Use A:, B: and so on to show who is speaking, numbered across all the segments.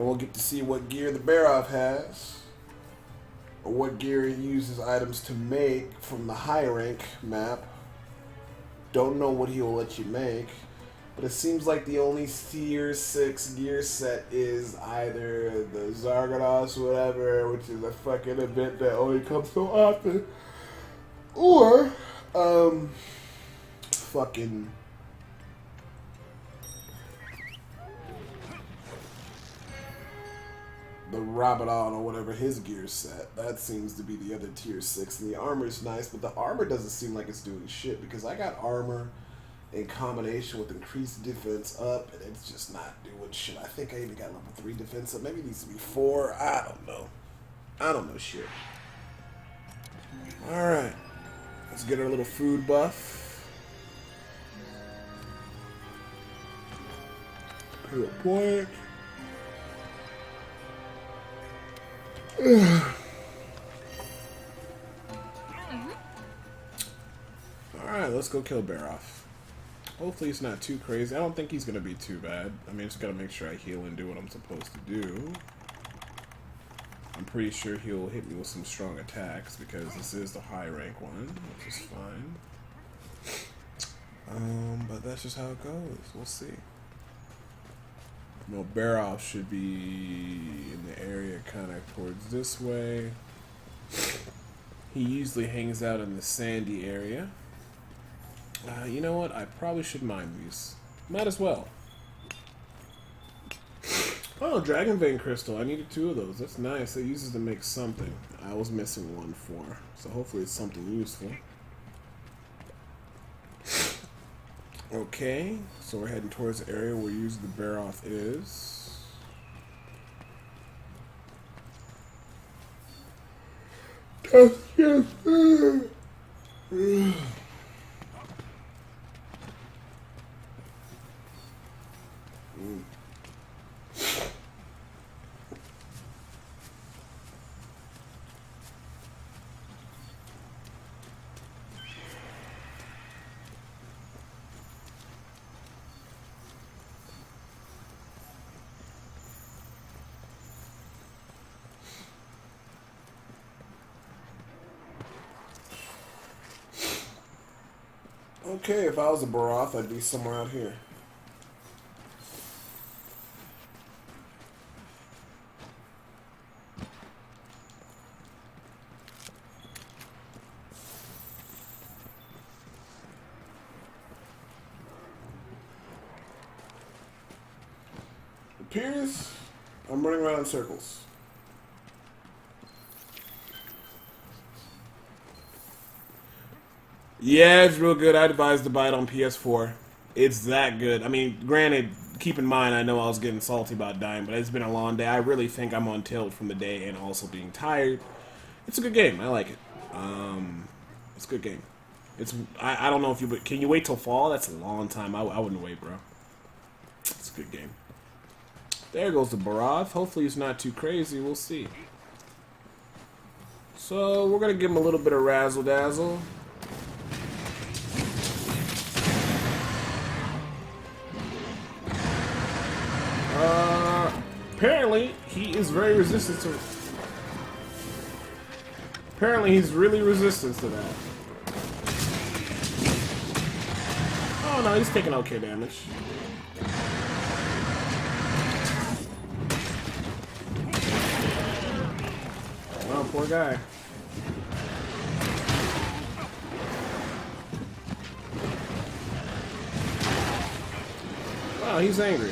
A: We'll get to see what gear the Barroth has, or what gear he uses items to make from the high rank map. Don't know what he will let you make, but it seems like the only tier 6 gear set is either the Zargados or whatever, which is a fucking event that only comes so often, or, fucking the Rabadon or whatever his gear set. That seems to be the other tier 6. And the armor's nice, but the armor doesn't seem like it's doing shit because I got armor in combination with increased defense up and it's just not doing shit. I think I even got level 3 defense up. Maybe it needs to be 4. I don't know. I don't know shit. Alright. Let's get our little food buff. Hit a point. Alright, let's go kill Barroth. Hopefully he's not too crazy. I don't think he's going to be too bad. I mean, just got to make sure I heal and do what I'm supposed to do. I'm pretty sure he'll hit me with some strong attacks because this is the high rank one, which is fine. But that's just how it goes. We'll see. No, Barroth should be in the area kind of towards this way. He usually hangs out in the sandy area. You know what? I probably should mine these. Might as well. Oh, Dragon Vein Crystal. I needed 2 of those. That's nice. It uses to make something. I was missing 1 for. So hopefully it's something useful. Okay, so we're heading towards the area where usually the Barroth is. Okay, if I was a Barroth, I'd be somewhere out here. It appears I'm running around in circles. Yeah, it's real good. I advise to buy it on PS4. It's that good. I mean, granted, keep in mind, I know I was getting salty about dying, but it's been a long day. I really think I'm on tilt from the day and also being tired. It's a good game. I like it. It's a good game. I don't know if you... Can you wait till fall? That's a long time. I wouldn't wait, bro. It's a good game. There goes the Barroth. Hopefully he's not too crazy. We'll see. So, we're going to give him a little bit of razzle-dazzle. Apparently, he is very resistant to it. Apparently, he's really resistant to that. Oh no, he's taking okay damage. Oh, poor guy. Wow, he's angry.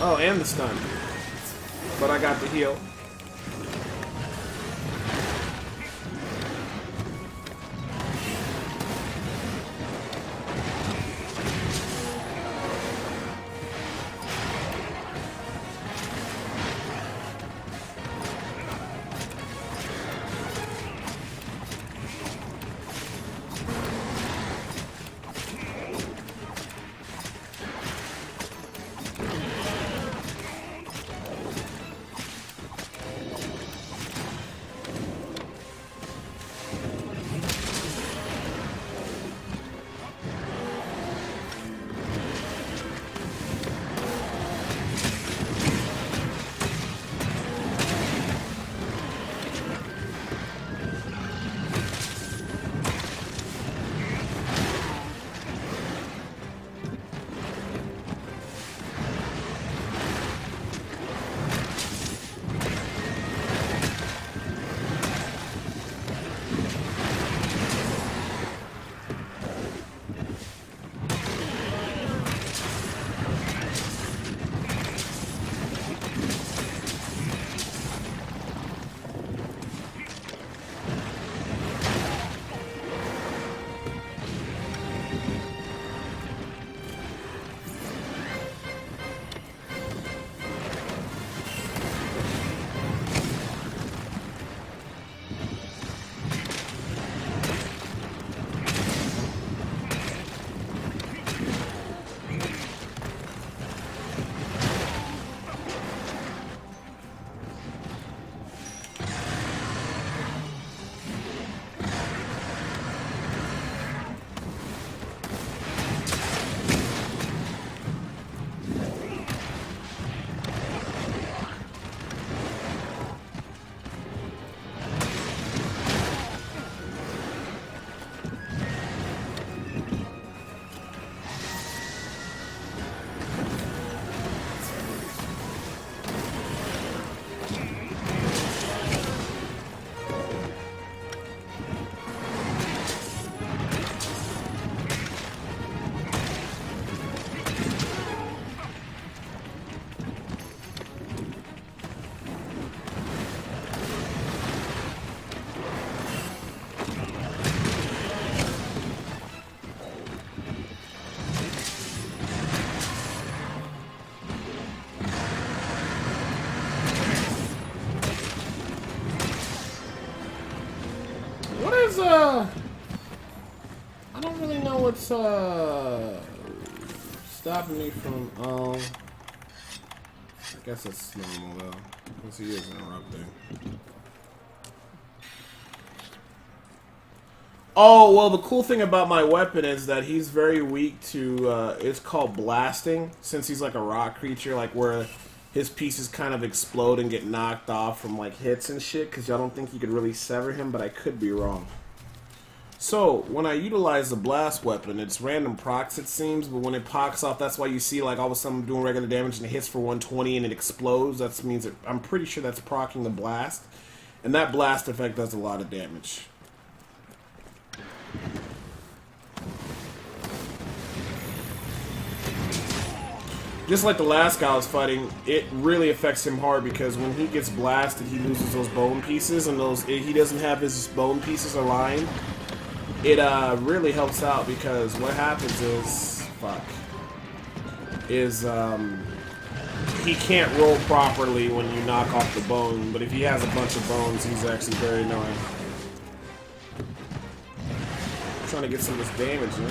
A: Oh, and the stun. But I got the heal. what's stopping me from. I guess it's normal though, because he is interrupting. Oh, well, the cool thing about my weapon is that he's very weak to, it's called blasting, since he's like a rock creature, like where his pieces kind of explode and get knocked off from like hits and shit, because I don't think you could really sever him, but I could be wrong. So, when I utilize the blast weapon, it's random procs it seems, but when it pops off, that's why you see like all of a sudden doing regular damage and it hits for 120 and it explodes. That means I'm pretty sure that's proccing the blast, and that blast effect does a lot of damage. Just like the last guy I was fighting, it really affects him hard because when he gets blasted, he loses those bone pieces, and he doesn't have his bone pieces aligned. It really helps out because what happens is, he can't roll properly when you knock off the bone, but if he has a bunch of bones, he's actually very annoying. I'm trying to get some of this damage in.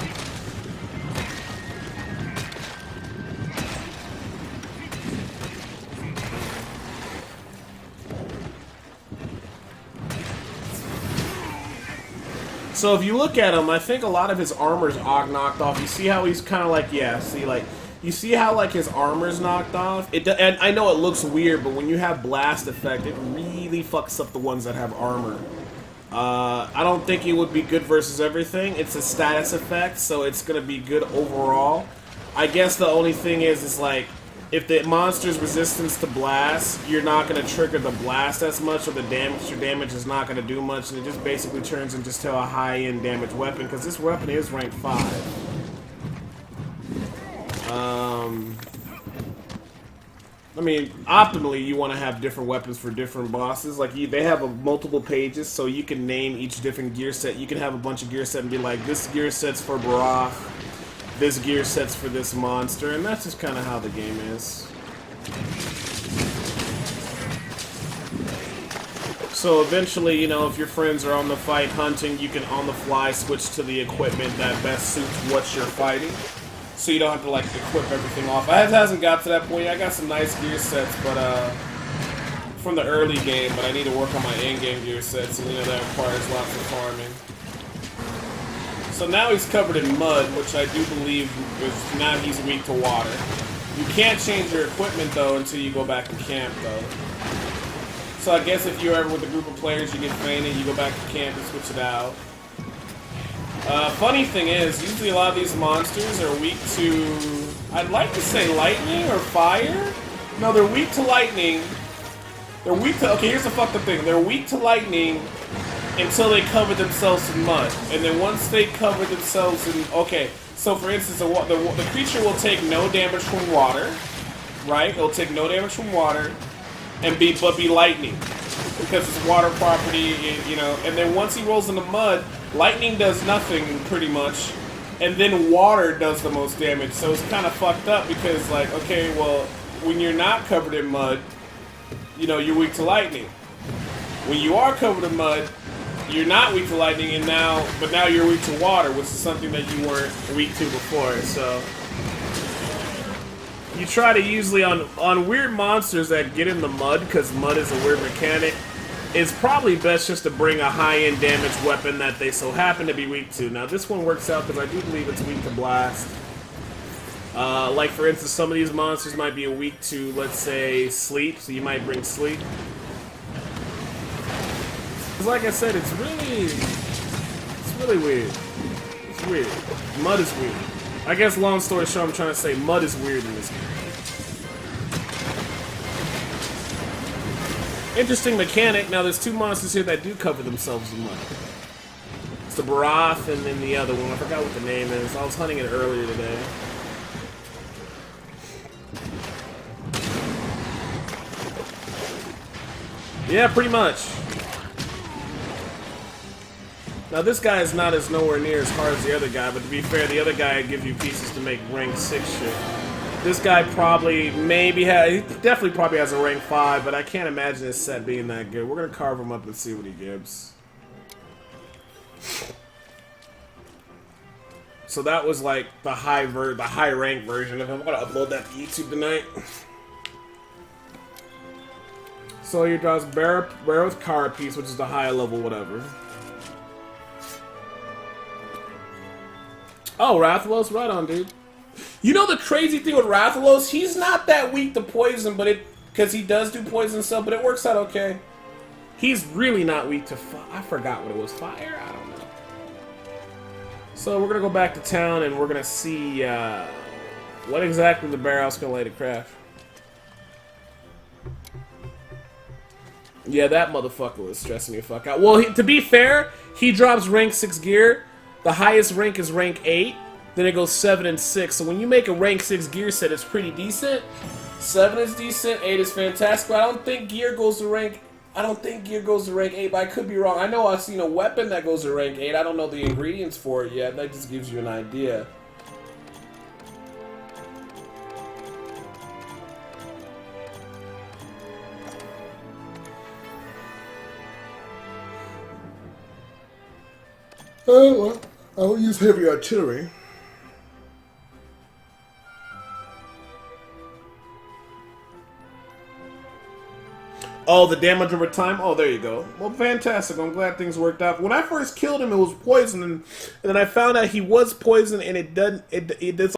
A: So if you look at him, I think a lot of his armor's knocked off. You see how he's kind of like, yeah, see, like, you see how, like, his armor's knocked off? And I know it looks weird, but when you have blast effect, it really fucks up the ones that have armor. I don't think it would be good versus everything. It's a status effect, so it's going to be good overall. I guess the only thing is like, if the monster's resistance to blast, you're not going to trigger the blast as much, or the damage. Your damage is not going to do much, and it just basically turns into still a high-end damage weapon, because this weapon is rank 5. I mean, optimally, you want to have different weapons for different bosses. Like, they have multiple pages, so you can name each different gear set. You can have a bunch of gear set and be like, this gear set's for Barroth, this gear set's for this monster, and that's just kind of how the game is. So eventually, you know, if your friends are on the fight hunting, you can on the fly switch to the equipment that best suits what you're fighting. So you don't have to like equip everything off. It hasn't got to that point yet. I got some nice gear sets, but from the early game, but I need to work on my in-game gear sets, and you know that requires lots of farming. So now he's covered in mud, which I do believe is now he's weak to water. You can't change your equipment though until you go back to camp though. So I guess if you're ever with a group of players, you get fainted, you go back to camp and switch it out. Funny thing is, usually a lot of these monsters are weak to, I'd like to say lightning or fire? No, they're weak to lightning. They're weak to, okay, here's the fucked up thing. They're weak to lightning until they cover themselves in mud. And then once they cover themselves in, okay, so for instance, the creature will take no damage from water, right? It'll take no damage from water, and be lightning. Because it's water property, you know, and then once he rolls in the mud, lightning does nothing, pretty much, and then water does the most damage, so it's kind of fucked up, because, like, okay, well, when you're not covered in mud, you know, you're weak to lightning. When you are covered in mud, you're not weak to lightning, but now you're weak to water, which is something that you weren't weak to before, so... You try to usually, on weird monsters that get in the mud, because mud is a weird mechanic, it's probably best just to bring a high-end damage weapon that they so happen to be weak to. Now, this one works out because I do believe it's weak to blast. Like, for instance, some of these monsters might be weak to, let's say, sleep, so you might bring sleep. Because, like I said, it's really weird. It's weird. Mud is weird. I guess, long story short, I'm trying to say mud is weird in this game. Interesting mechanic. Now, there's two monsters here that do cover themselves in mud. It's the Barroth and then the other one. I forgot what the name is. I was hunting it earlier today. Yeah, pretty much. Now, this guy is not as nowhere near as hard as the other guy, but to be fair, the other guy gives you pieces to make rank 6 shit. This guy probably, he definitely probably has a rank 5, but I can't imagine this set being that good. We're going to carve him up and see what he gives. So that was like the high rank version of him. I'm gonna upload that to YouTube tonight. So he draws Barroth Carapace, which is the high level whatever. Oh, Rathalos, right on, dude. You know the crazy thing with Rathalos, he's not that weak to poison, but because he does do poison stuff, but it works out okay. He's really not weak to fire. I forgot what it was. Fire? I don't know. So we're gonna go back to town and we're gonna see what exactly the Barroth's gonna lay to craft. Yeah, that motherfucker was stressing me the fuck out. Well, to be fair, he drops rank 6 gear. The highest rank is rank 8. Then it goes 7 and 6. So when you make a rank 6 gear set, it's pretty decent. 7 is decent. 8 is fantastic. But I don't think gear goes to rank 8, but I could be wrong. I know I've seen a weapon that goes to rank 8. I don't know the ingredients for it yet. That just gives you an idea. Oh, well, I will use heavy artillery. Oh, the damage over time? Oh, there you go. Well, fantastic. I'm glad things worked out. When I first killed him, it was poison, and then I found out he was poison, and it does